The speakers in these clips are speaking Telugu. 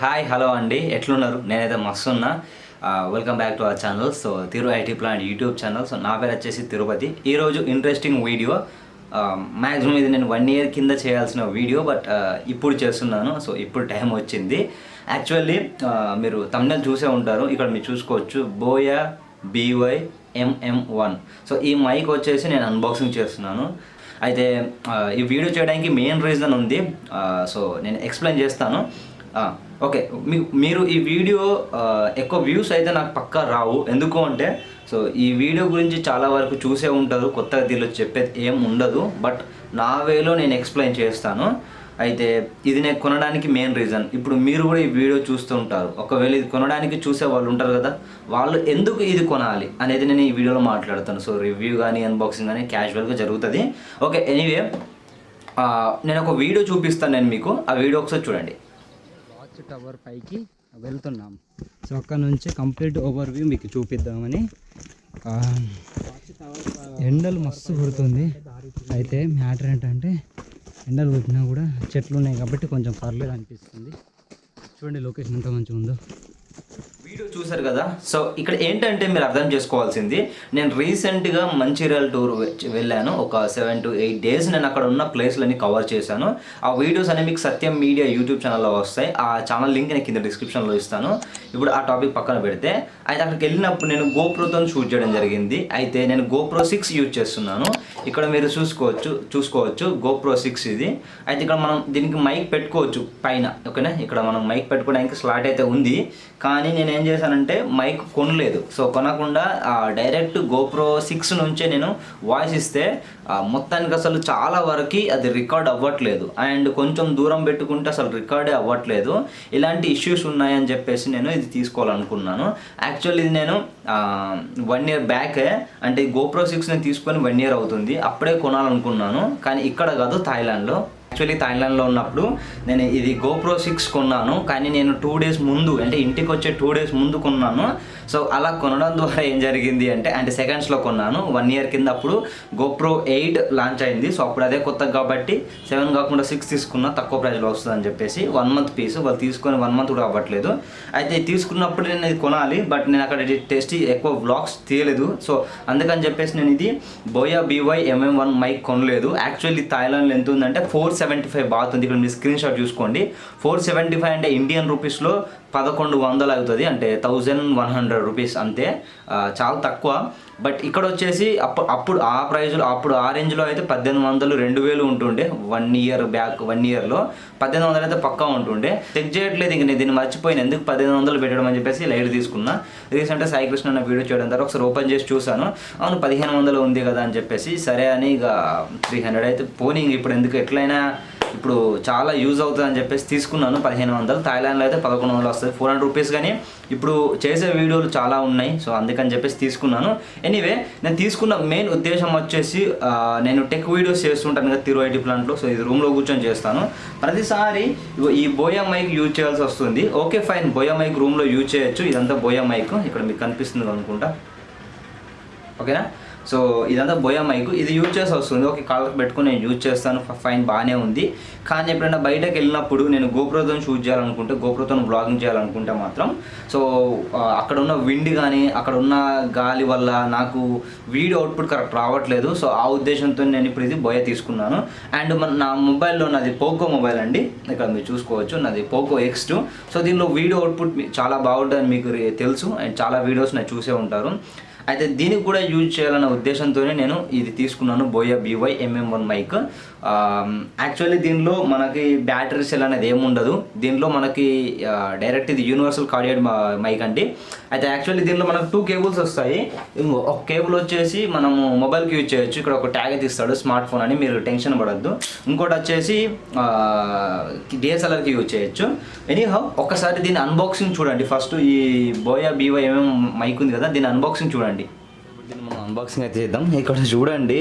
హాయ్ హలో అండి, ఎట్లున్నారు? నేనైతే మస్తు ఉన్నా. Welcome back to our channel. So Thiru IT plant YouTube channel. So నా పేరు వచ్చేసి తిరుపతి. ఈరోజు ఇంట్రెస్టింగ్ వీడియో. మ్యాక్సిమం ఇది నేను 1 year కింద చేయాల్సిన వీడియో, బట్ ఇప్పుడు చేస్తున్నాను. సో ఇప్పుడు టైం వచ్చింది. యాక్చువల్లీ మీరు తమిళ చూసే ఉంటారు, ఇక్కడ మీరు చూసుకోవచ్చు బోయా BY MM1. సో ఈ మైక్ వచ్చేసి నేను అన్బాక్సింగ్ చేస్తున్నాను. అయితే ఈ వీడియో చేయడానికి మెయిన్ రీజన్ ఉంది. సో నేను ఎక్స్ప్లెయిన్ చేస్తాను. ఓకే, మీరు ఈ వీడియో ఎక్కువ వ్యూస్ అయితే నాకు పక్కా రావు. ఎందుకు అంటే సో ఈ వీడియో గురించి చాలా వరకు చూసే ఉంటారు, కొత్తగా దీనిలో చెప్పేది ఏం ఉండదు. బట్ నా వేలో నేను ఎక్స్ప్లెయిన్ చేస్తాను. అయితే ఇది నేను కొనడానికి మెయిన్ రీజన్. ఇప్పుడు మీరు కూడా ఈ వీడియో చూస్తూ ఉంటారు, ఒకవేళ ఇది కొనడానికి చూసే వాళ్ళు ఉంటారు కదా, వాళ్ళు ఎందుకు ఇది కొనాలి అనేది నేను ఈ వీడియోలో మాట్లాడతాను. సో రివ్యూ కానీ అన్బాక్సింగ్ కానీ క్యాజువల్గా జరుగుతుంది. ఓకే, ఎనీవే నేను ఒక వీడియో చూపిస్తాను నేను మీకు. ఆ వీడియో ఒకసారి చూడండి. వాచ్ టవర్ పైకి వెళ్తున్నాం. సో అక్కడ నుంచి కంప్లీట్ ఓవర్వ్యూ మీకు చూపిద్దామని. ఎండలు మస్తు కొడుతుంది. అయితే మ్యాటర్ ఏంటంటే ఎండలు కొట్టినా కూడా చెట్లు ఉన్నాయి కాబట్టి కొంచెం పర్లేదు అనిపిస్తుంది. చూడండి లొకేషన్ ఎంత మంచిగా ఉందో. వీడియో చూసారు కదా. సో ఇక్కడ ఏంటంటే మీరు అర్థం చేసుకోవాల్సింది, నేను రీసెంట్గా మంచిర్యాల టూర్ వెళ్ళాను. ఒక 7 to 8 days నేను అక్కడ ఉన్న ప్లేస్లన్నీ కవర్ చేశాను. ఆ వీడియోస్ అనేవి మీకు సత్యం మీడియా యూట్యూబ్ ఛానల్లో వస్తాయి. ఆ ఛానల్ లింక్ నేను కింద డిస్క్రిప్షన్లో ఇస్తాను. ఇప్పుడు ఆ టాపిక్ పక్కన పెడితే, అయితే అక్కడికి వెళ్ళినప్పుడు నేను గోప్రోతో షూట్ చేయడం జరిగింది. అయితే నేను GoPro 6 యూజ్ చేస్తున్నాను. ఇక్కడ మీరు చూసుకోవచ్చు GoPro 6 ఇది. అయితే ఇక్కడ మనం దీనికి మైక్ పెట్టుకోవచ్చు పైన. ఓకేనా, ఇక్కడ మనం మైక్ పెట్టుకోవడానికి స్లాట్ అయితే ఉంది. కానీ నేను ఏం చేశానంటే మైక్ కొనలేదు. సో కొనకుండా డైరెక్ట్ GoPro 6 నుంచే నేను వాయిస్ ఇస్తే మొత్తానికి అసలు చాలా వరకు అది రికార్డ్ అవ్వట్లేదు. అండ్ కొంచెం దూరం పెట్టుకుంటే అసలు రికార్డే అవ్వట్లేదు. ఇలాంటి ఇష్యూస్ ఉన్నాయని చెప్పేసి నేను ఇది తీసుకోవాలనుకున్నాను. యాక్చువల్లీ ఇది నేను 1 year బ్యాకే, అంటే GoPro 6 నేను తీసుకొని 1 year అవుతుంది. అప్పుడే కొనాలనుకున్నాను, కానీ ఇక్కడ కాదు, థాయిలాండ్లో. యాక్చువల్లీ థాయిలాండ్లో ఉన్నప్పుడు నేను ఇది GoPro 6 కొన్నాను, కానీ నేను 2 days ముందు, అంటే ఇంటికి వచ్చే 2 days ముందు కొన్నాను. సో అలా కొనడం ద్వారా ఏం జరిగింది అంటే సెకండ్స్లో కొన్నాను. 1 year కింద అప్పుడు GoPro 8 లాంచ్ అయింది. సో అప్పుడు అదే కొత్తగా కాబట్టి 7 కాకుండా 6 తీసుకున్నా, తక్కువ ప్రైస్లో వస్తుందని చెప్పేసి 1 month పీస్. వాళ్ళు తీసుకొని 1 month కూడా అవ్వట్లేదు. అయితే తీసుకున్నప్పుడు నేను ఇది కొనాలి, బట్ నేను అక్కడ టెస్ట్ ఎక్కువ వ్లాగ్స్ తీయలేదు. సో అందుకని చెప్పేసి నేను ఇది బోయా BY MM1 మైక్ కొనలేదు. యాక్చువల్లీ థాయిలాండ్లో ఎంత ఉందంటే 475 బాత్ ఉంది. ఇక్కడ మీరు స్క్రీన్ షాట్ చూసుకోండి. 475 అంటే ఇండియన్ రూపీస్లో 1100 అవుతుంది, అంటే 1100 రూపీస్ అంతే. చాలా తక్కువ. బట్ ఇక్కడ వచ్చేసి అప్పుడు ఆ ప్రైజ్లో, అప్పుడు ఆ రేంజ్లో అయితే 1800 2000 ఉంటుండే. 1 year బ్యాక్, 1 yearలో 1800 అయితే పక్కా ఉంటుండే. చెక్ చేయట్లేదు ఇంక, నేను దీన్ని మర్చిపోయిన ఎందుకు 1800 పెట్టడం అని చెప్పేసి లైట్ తీసుకున్నా. రీసెంట్గా సాయికృష్ణ అన్న వీడియో చేయడం తర్వాత ఒకసారి ఓపెన్ చేసి చూసాను. అవును 1500 ఉంది కదా అని చెప్పేసి, సరే అని ఇక 300 అయితే పోనీ ఇప్పుడు ఎందుకు, ఎట్లయినా ఇప్పుడు చాలా యూజ్ అవుతుంది అని చెప్పేసి తీసుకున్నాను. 1500. థాయిలాండ్లో అయితే 1100 వస్తుంది, 400 రూపీస్. కానీ ఇప్పుడు చేసే వీడియోలు చాలా ఉన్నాయి, సో అందుకని చెప్పేసి తీసుకున్నాను. ఎనీవే, నేను తీసుకున్న మెయిన్ ఉద్దేశం వచ్చేసి, నేను టెక్ వీడియోస్ చేస్తుంటాను కదా తిరు ఐటీ ప్లాంట్లో. సో ఇది రూమ్లో కూర్చొని చేస్తాను. ప్రతిసారి ఈ బోయా మైక్ యూజ్ చేయాల్సి వస్తుంది. ఓకే ఫైన్, బోయా మైక్ రూమ్లో యూజ్ చేయొచ్చు. ఇదంతా బోయా మైక్, ఇక్కడ మీకు కనిపిస్తుంది అనుకుంటా. ఓకేనా, సో ఇదంతా బోయా మైక్, ఇది యూజ్ చేసి వస్తుంది. ఓకే, కాళ్ళకి పెట్టుకుని నేను యూజ్ చేస్తాను, ఫైన్, బాగానే ఉంది. కానీ ఎప్పుడైనా బయటకు వెళ్ళినప్పుడు నేను GoProతో షూట్ చేయాలనుకుంటే, GoProతో బ్లాగింగ్ చేయాలనుకుంటే మాత్రం, సో అక్కడ ఉన్న విండ్ కానీ అక్కడ ఉన్న గాలి వల్ల నాకు వీడియో అవుట్పుట్ కరెక్ట్ రావట్లేదు. సో ఆ ఉద్దేశంతో నేను ఇప్పుడు ఇది బోయా తీసుకున్నాను. అండ్ నా మొబైల్లో, నాది పోకో మొబైల్ అండి, ఇక్కడ మీరు చూసుకోవచ్చు, నాది పోకో X2. సో దీనిలో వీడియో అవుట్పుట్ చాలా బాగుంటుందని మీకు తెలుసు, అండ్ చాలా వీడియోస్ నేను చూసే ఉంటారు. అయితే దీనికి కూడా యూజ్ చేయాలన్న ఉద్దేశంతోనే నేను ఇది తీసుకున్నాను, buoy BY MM1 mic. Actually దీనిలో మనకి బ్యాటరీ సెల్ అనేది ఏముండదు. దీనిలో మనకి డైరెక్ట్ ఇది యూనివర్సల్ కార్డియడ్ మైక్ అండి. అయితే యాక్చువల్లీ దీనిలో మనకు 2 కేబుల్స్ వస్తాయి. ఒక కేబుల్ వచ్చేసి మనము మొబైల్కి యూజ్ చేయొచ్చు, ఇక్కడ ఒక ట్యాగ్ అయితే ఇస్తాడు స్మార్ట్ ఫోన్ అని, మీరు టెన్షన్ పడద్దు. ఇంకోటి వచ్చేసి DSLRకి యూజ్ చేయొచ్చు. ఎనీహౌ, ఒక్కసారి దీని అన్బాక్సింగ్ చూడండి. ఫస్ట్ ఈ బోయా BY MM మైక్ ఉంది కదా, దీని అన్బాక్సింగ్ చూడండి. దీన్ని మనం అన్బాక్సింగ్ అయితే చేద్దాం. ఇక్కడ చూడండి,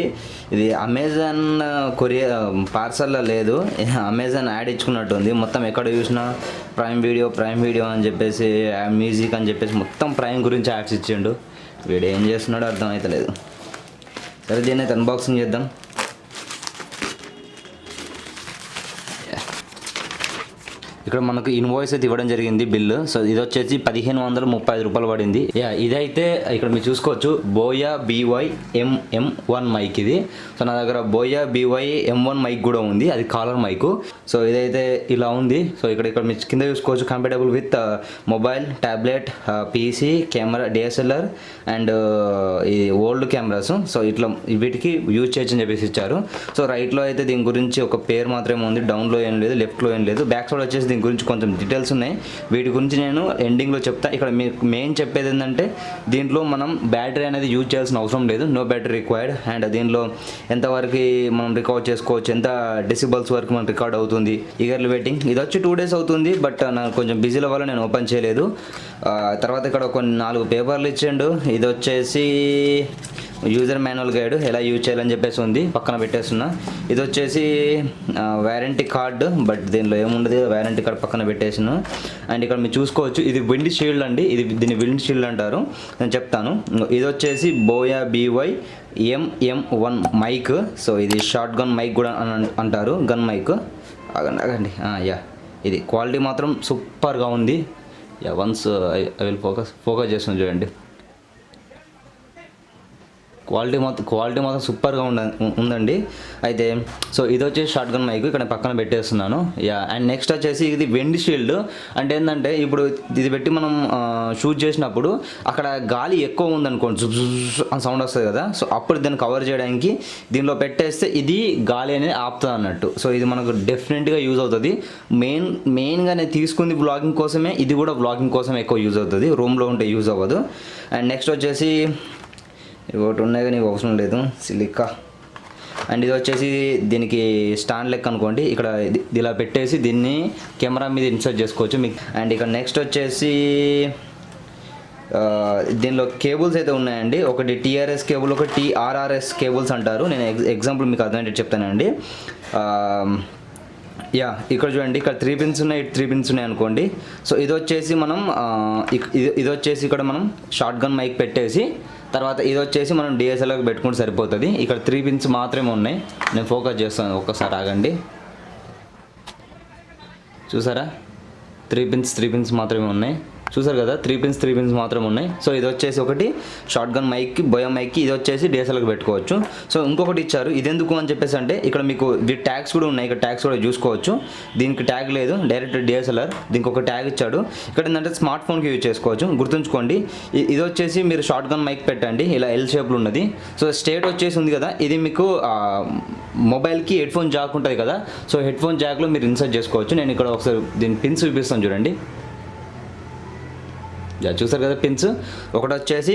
ఇది అమెజాన్ కొరియర్ పార్సల్లో లేదు, అమెజాన్ యాడ్ ఇచ్చుకున్నట్టు ఉంది. మొత్తం ఎక్కడ చూసినా ప్రైమ్ వీడియో అని చెప్పేసి, మ్యూజిక్ అని చెప్పేసి మొత్తం ప్రైమ్ గురించి యాడ్స్ ఇచ్చిండు. వీడు ఏం చేస్తున్నాడో అర్థం అవుతలేదు. సరే, దీన్ని అయితే అన్బాక్సింగ్ చేద్దాం. ఇక్కడ మనకు ఇన్వాయిస్ అయితే ఇవ్వడం జరిగింది బిల్లు. సో ఇది వచ్చేసి 1535 రూపాయలు పడింది. ఇదైతే ఇక్కడ మీరు చూసుకోవచ్చు బోయా BY M1 మైక్ ఇది. సో నా దగ్గర బోయా BY M1 మైక్ కూడా ఉంది, అది కాలర్ మైక్. సో ఇదైతే ఇలా ఉంది. సో ఇక్కడ మీరు కింద చూసుకోవచ్చు compatible with mobile, tablet, PC, camera, DSLR and ఈ ఓల్డ్ కెమెరాస్. సో ఇట్లా వీటికి యూజ్ చేయొచ్చని చెప్పేసి ఇచ్చారు. సో రైట్లో అయితే దీని గురించి ఒక పేరు మాత్రమే ఉంది, డౌన్లో ఏం లేదు, లెఫ్ట్లో ఏం లేదు. బ్యాక్ సైడ్ వచ్చేసి దీని గురించి కొంచెం డీటెయిల్స్ ఉన్నాయి, వీటి గురించి నేను ఎండింగ్లో చెప్తా. ఇక్కడ మీకు మెయిన్ చెప్పేది ఏంటంటే దీంట్లో మనం బ్యాటరీ అనేది యూజ్ చేయాల్సిన అవసరం లేదు, నో బ్యాటరీ రిక్వైర్డ్. అండ్ దీనిలో ఎంతవరకు మనం రికార్డ్ చేసుకోవచ్చు, ఎంత డెసిబల్స్ వరకు మనం రికార్డ్ అవుతుంది. Eagerly waiting. ఇది వచ్చి 2 days అవుతుంది, బట్ నాకు కొంచెం బిజీల వల్ల నేను ఓపెన్ చేయలేదు. తర్వాత ఇక్కడ కొన్ని 4 పేపర్లు ఇచ్చిండు. ఇది వచ్చేసి యూజర్ మాన్యువల్ గైడ్, ఎలా యూజ్ చేయాలని చెప్పేసి ఉంది, పక్కన పెట్టేస్తున్నా. ఇది వచ్చేసి వారంటీ కార్డు, బట్ దీనిలో ఏముండదు, వారంటీ కార్డు పక్కన పెట్టేసిన. అండ్ ఇక్కడ మీరు చూసుకోవచ్చు ఇది విండ్ షీల్డ్ అండి, దీన్ని విండ్ షీల్డ్ అంటారు, నేను చెప్తాను. ఇది వచ్చేసి Boya BY M1 mic. So ఇది షార్ట్ గన్ మైక్ కూడా అంటారు, గన్ మైక్. ఆగండి ఇది క్వాలిటీ మాత్రం సూపర్గా ఉంది. వన్స్ ఐ విల్ ఫోకస్ చేస్తున్నాను చూడండి. క్వాలిటీ మాత్రం సూపర్గా ఉందండి. అయితే సో ఇది వచ్చేసి షార్ట్ గన్ మైక్, ఇక్కడ పక్కన పెట్టేస్తున్నాను. అండ్ నెక్స్ట్ వచ్చేసి ఇది విండ్ షీల్డ్. అంటే ఏంటంటే ఇప్పుడు ఇది పెట్టి మనం షూట్ చేసినప్పుడు అక్కడ గాలి ఎక్కువ ఉందనుకోండి, అని సౌండ్ వస్తుంది కదా. సో అప్పుడు దాన్ని కవర్ చేయడానికి దీనిలో పెట్టేస్తే ఇది గాలి అనేది ఆపుతుంది అన్నట్టు. సో ఇది మనకు డెఫినెట్గా యూజ్ అవుతుంది. మెయిన్గా నేను తీసుకుంది బ్లాగింగ్ కోసమే, ఇది కూడా బ్లాగింగ్ కోసం ఎక్కువ యూజ్ అవుతుంది, రూమ్లో ఉంటే యూజ్ అవ్వదు. అండ్ నెక్స్ట్ వచ్చేసి ఒకటి ఉన్నాయి కానీ నీకు అవసరం లేదు, సిలికా. అండ్ ఇది వచ్చేసి దీనికి స్టాండ్ లెక్క అనుకోండి, ఇక్కడ ఇలా పెట్టేసి దీన్ని కెమెరా మీద ఇన్సర్ట్ చేసుకోవచ్చు మీకు. అండ్ ఇక్కడ నెక్స్ట్ వచ్చేసి దీనిలో కేబుల్స్ అయితే ఉన్నాయండి. ఒకటి TRS కేబుల్, ఒకటి TRRS కేబుల్స్ అంటారు. నేను ఎగ్జాంపుల్ మీకు అర్థమయ్యేది చెప్తానండి. ఇక్కడ చూడండి, ఇక్కడ 3 pins ఉన్నాయి, 3 pins ఉన్నాయి అనుకోండి. సో ఇది వచ్చేసి మనం ఇది వచ్చేసి ఇక్కడ మనం షార్ట్ గన్ మైక్ పెట్టేసి తర్వాత ఇది వచ్చేసి మనం DSLRకి పెట్టుకుంటే సరిపోతుంది. ఇక్కడ 3 pins మాత్రమే ఉన్నాయి, నేను ఫోకస్ చేస్తాను, ఒక్కసారి ఆగండి. చూసారా 3 pins మాత్రమే ఉన్నాయి, చూసారు కదా 3 pins మాత్రమే ఉన్నాయి. సో ఇది వచ్చేసి ఒకటి షార్ట్ గన్ మైక్కి, బోయా మైక్కి, ఇది వచ్చేసి DSLRకి పెట్టుకోవచ్చు. సో ఇంకొకటి ఇచ్చారు, ఇది ఎందుకు అని చెప్పేసి అంటే ఇక్కడ మీకు ట్యాగ్స్ కూడా ఉన్నాయి, ఇక్కడ ట్యాగ్స్ కూడా చూసుకోవచ్చు. దీనికి ట్యాగ్ లేదు, డైరెక్ట్ DSLR. దీనికి ఒక ట్యాగ్ ఇచ్చాడు. ఇక్కడ ఏంటంటే స్మార్ట్ ఫోన్కి యూజ్ చేసుకోవచ్చు, గుర్తుంచుకోండి. ఇది వచ్చేసి మీరు షార్ట్ గన్ మైక్ పెట్టండి, ఇలా L షేప్లో ఉన్నది. సో స్టేట్ వచ్చేసి ఉంది కదా, ఇది మీకు మొబైల్కి హెడ్ ఫోన్ జాక్ ఉంటుంది కదా, సో హెడ్ ఫోన్ జాక్లో మీరు ఇన్సర్ట్ చేసుకోవచ్చు. నేను ఇక్కడ ఒకసారి దీని పిన్స్ చూపిస్తాను చూడండి. చూసారు కదా పిన్స్. ఒకటి వచ్చేసి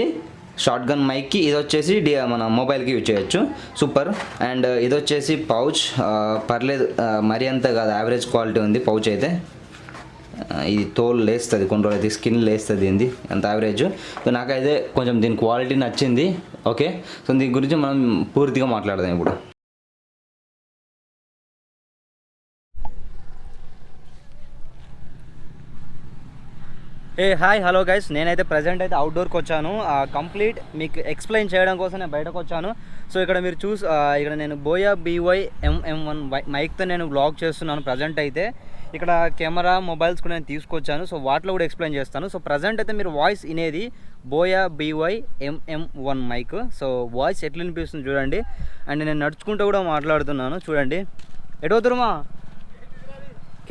షార్ట్ గన్ మైక్కి, ఇది వచ్చేసి మన మొబైల్కి యూజ్ చేయొచ్చు, సూపర్. అండ్ ఇది వచ్చేసి పౌచ్, పర్లేదు, మరీ అంత కాదు, యావరేజ్ క్వాలిటీ ఉంది పౌచ్ అయితే. ఇది తోలు లేస్తుంది కొన్ని రోజులు, అయితే స్కిన్ లేస్తుంది, ఏంది అంత యావరేజ్. నాకైతే కొంచెం దీని క్వాలిటీ నచ్చింది. ఓకే, సో దీని గురించి మనం పూర్తిగా మాట్లాడదాం ఇప్పుడు. హాయ్ హలో గైస్, నేనైతే ప్రజెంట్ అయితే అవుట్డోర్కి వచ్చాను. కంప్లీట్ మీకు ఎక్స్ప్లెయిన్ చేయడం కోసం నేను బయటకు వచ్చాను. సో ఇక్కడ మీరు ఇక్కడ నేను బోయా BY M1 మైక్తో నేను వ్లాగ్ చేస్తున్నాను ప్రజెంట్ అయితే. ఇక్కడ కెమెరా, మొబైల్స్ కూడా నేను తీసుకొచ్చాను, సో వాటిలో కూడా ఎక్స్ప్లెయిన్ చేస్తాను. సో ప్రజెంట్ అయితే మీరు వాయిస్ వినేది Boya BY M1 mic. So voice ఎట్లా వినిపిస్తుంది చూడండి. అండ్ నేను నడుచుకుంటూ కూడా మాట్లాడుతున్నాను చూడండి. ఎటు పోతురుమా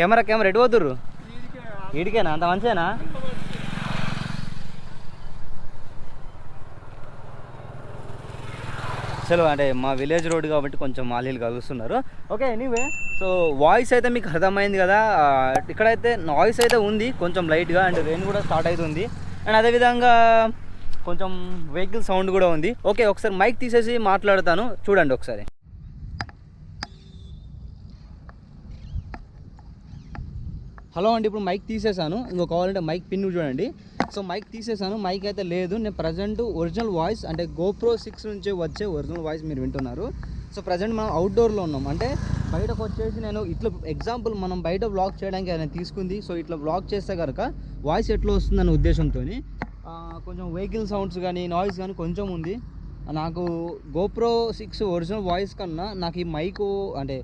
కెమెరా ఎటు పోతుర్రు? వీడికేనా అంత మంచిదేనా? చలో, అంటే మా విలేజ్ రోడ్ కాబట్టి కొంచెం మాలీలు కలుస్తున్నారు. ఓకే, ఎనీవే, సో వాయిస్ అయితే మీకు అర్థమైంది కదా. ఇక్కడైతే నాయిస్ అయితే ఉంది కొంచెం లైట్గా, అండ్ రెయిన్ కూడా స్టార్ట్ అవుతుంది. అండ్ అదేవిధంగా కొంచెం వెహికల్ సౌండ్ కూడా ఉంది. ఓకే, ఒకసారి మైక్ తీసేసి మాట్లాడతాను, చూడండి ఒకసారి. హలో అండి, ఇప్పుడు మైక్ తీసేసాను. ఇంకో కావాలంటే మైక్ పిన్ చూడండి. సో మైక్ తీసేసాను, మైక్ అయితే లేదు. నేను ప్రజెంట్ ఒరిజినల్ వాయిస్ అంటే GoPro 6 నుంచి వచ్చే ఒరిజినల్ వాయిస్ మీరు వింటున్నారు. సో ప్రజెంట్ మనం అవుట్డోర్లో ఉన్నాం, అంటే బయటకు వచ్చేసి నేను ఇట్లా ఎగ్జాంపుల్ మనం బయట వ్లాగ్ చేయడానికి నేను తీసుకుంది. సో ఇట్లా వ్లాగ్ చేస్తే కనుక వాయిస్ ఎట్లా వస్తుందనే ఉద్దేశంతో కొంచెం వెహికల్ సౌండ్స్ కానీ నాయిస్ కానీ కొంచెం ఉంది. నాకు GoPro 6 ఒరిజినల్ వాయిస్ కన్నా నాకు ఈ మైక్ అంటే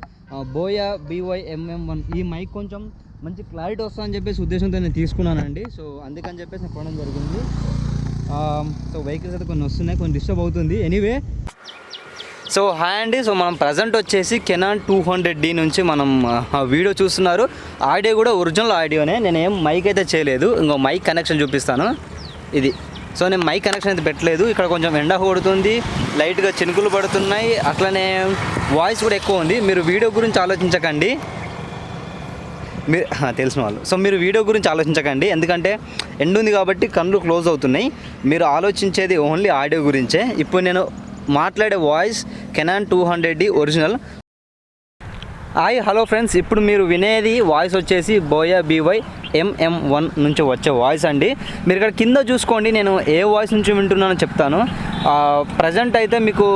బోయా BY-MM1 ఈ మైక్ కొంచెం మంచి క్లారిటీ వస్తుందని చెప్పేసి ఉద్దేశంతో నేను తీసుకున్నానండి. సో అందుకని చెప్పేసి నేను కొనడం జరిగింది. సో వెహికల్స్ అయితే కొన్ని వస్తున్నాయి, కొన్ని డిస్టర్బ్ అవుతుంది. ఎనీవే సో హాయ్ అండి. సో మనం ప్రజెంట్ వచ్చేసి కెనాన్ 200D నుంచి మనం వీడియో చూస్తున్నారు. ఆడియో కూడా ఒరిజినల్ ఆడియోనే, నేనేం మైక్ అయితే చేయలేదు. ఇంకో మైక్ కనెక్షన్ చూపిస్తాను. ఇది సో నేను మైక్ కనెక్షన్ అయితే పెట్టలేదు. ఇక్కడ కొంచెం ఎండ కొడుతుంది, లైట్గా చినుకులు పడుతున్నాయి, అట్లనే వాయిస్ కూడా ఎక్కువ ఉంది. మీరు వీడియో గురించి ఆలోచించకండి, మీరు తెలిసిన వాళ్ళు. సో మీరు వీడియో గురించి ఆలోచించకండి, ఎందుకంటే ఎండ ఉంది కాబట్టి కళ్ళు క్లోజ్ అవుతున్నాయి. మీరు ఆలోచించేది ఓన్లీ ఆడియో గురించే. ఇప్పుడు నేను మాట్లాడే voice Canon 200D original. Hi hello friends, ఇప్పుడు మీరు వినేది వాయిస్ వచ్చేసి బోయా BY-MM1 నుంచి వచ్చే వాయిస్ అండి. మీరు ఇక్కడ కింద చూసుకోండి, నేను ఏ వాయిస్ నుంచి వింటున్నానో చెప్తాను. ప్రజెంట్ అయితే మీకు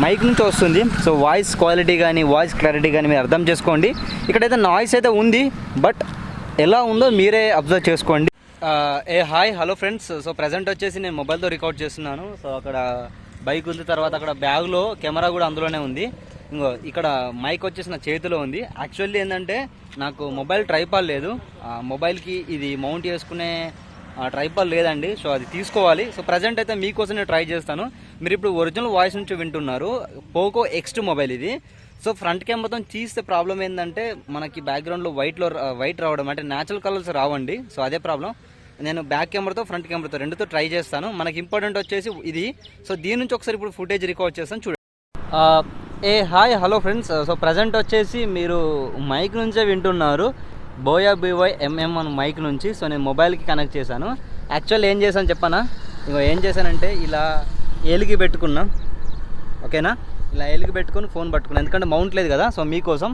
మైక్ నుంచి వస్తుంది. సో వాయిస్ క్వాలిటీ కానీ వాయిస్ క్లారిటీ కానీ మీరు అర్థం చేసుకోండి. ఇక్కడైతే నాయిస్ అయితే ఉంది, బట్ ఎలా ఉందో మీరే అబ్జర్వ్ చేసుకోండి. Hi hello friends, so present వచ్చేసి నేను మొబైల్తో రికార్డ్ చేస్తున్నాను. సో అక్కడ బైక్ ఉంది, తర్వాత అక్కడ బ్యాగ్లో కెమెరా కూడా అందులోనే ఉంది. ఇంకో ఇక్కడ మైక్ వచ్చేసి నా చేతిలో ఉంది. యాక్చువల్లీ ఏంటంటే నాకు మొబైల్ ట్రైపాడ్ లేదు, మొబైల్కి ఇది మౌంట్ చేసుకునే ట్రైపాడ్ లేదండి. సో అది తీసుకోవాలి. సో ప్రజెంట్ అయితే మీకోసం నేను ట్రై చేస్తాను. మీరు ఇప్పుడు ఒరిజినల్ వాయిస్ నుంచి వింటున్నారు. పోకో X2 మొబైల్ ఇది. సో ఫ్రంట్ కెమెరాతో తీస్తే ప్రాబ్లం ఏంటంటే మనకి బ్యాక్గ్రౌండ్లో వైట్ రావడం, అంటే న్యాచురల్ కలర్స్ రావండి. సో అదే ప్రాబ్లం. నేను బ్యాక్ కెమెరాతో ఫ్రంట్ కెమెరాతో రెండుతో ట్రై చేస్తాను. మనకి ఇంపార్టెంట్ వచ్చేసి ఇది. సో దీని నుంచి ఒకసారి ఇప్పుడు ఫుటేజ్ రికార్డ్ చేస్తాను, చూడండి. Hi hello friends, so present వచ్చేసి మీరు మైక్ నుంచే వింటున్నారు, బోయా BY-MM1 మైక్ నుంచి. సో నేను మొబైల్కి కనెక్ట్ చేశాను. యాక్చువల్లీ ఏం చేశాను చెప్పనా, ఇంకో ఏం చేశానంటే ఇలా ఏలికి పెట్టుకున్నా, ఓకేనా, ఇలా ఏలికి పెట్టుకుని ఫోన్ పట్టుకున్నాను, ఎందుకంటే మౌంట్ లేదు కదా. సో మీకోసం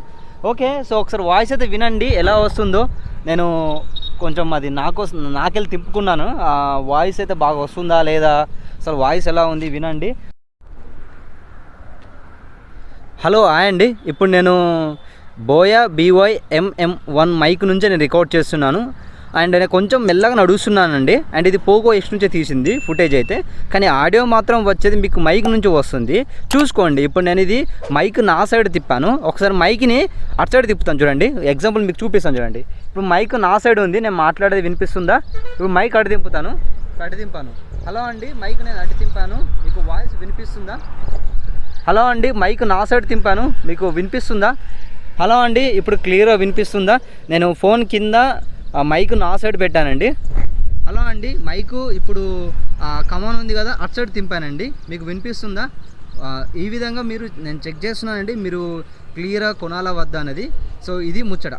ఓకే. సో ఒకసారి వాయిస్ అయితే వినండి ఎలా వస్తుందో. నేను కొంచెం అది నాకెళ్ళి తిప్పుకున్నాను, వాయిస్ అయితే బాగా వస్తుందా లేదా, అసలు వాయిస్ ఎలా ఉంది వినండి. హలో హాయ్ అండి. ఇప్పుడు నేను బోయా BY-MM1 మైక్ నుంచే నేను రికార్డ్ చేస్తున్నాను. అండ్ నేను కొంచెం మెల్లగా నడుస్తున్నానండి. అండ్ ఇది పోకో X నుంచే తీసింది ఫుటేజ్ అయితే, కానీ ఆడియో మాత్రం వచ్చేది మీకు మైక్ నుంచి వస్తుంది. చూసుకోండి. ఇప్పుడు నేను ఇది మైక్ నా సైడ్ తిప్పాను, ఒకసారి మైక్ని అటు సైడ్ తిప్పుతాను చూడండి. ఎగ్జాంపుల్ మీకు చూపిస్తాను చూడండి. ఇప్పుడు మైక్ నా సైడ్ ఉంది, నేను మాట్లాడేది వినిపిస్తుందా? ఇప్పుడు మైక్ అటు దింపాను. హలో అండి, మైక్ నేను అటు తింపాను, మీకు వాయిస్ వినిపిస్తుందా? హలో అండి, మైక్ నా సైడ్ తింపాను, మీకు వినిపిస్తుందా? హలో అండి, ఇప్పుడు క్లియర్గా వినిపిస్తుందా? నేను ఫోన్ కింద మైక్ నా సైడ్ పెట్టానండి. హలో అండి, మైకు ఇప్పుడు కమాన్ ఉంది కదా, అటు సైడ్ తింపానండి, మీకు వినిపిస్తుందా? ఈ విధంగా నేను చెక్ చేస్తున్నానండి, మీరు క్లియర్గా కొనాలా వద్దా అనేది. సో ఇది ముచ్చట.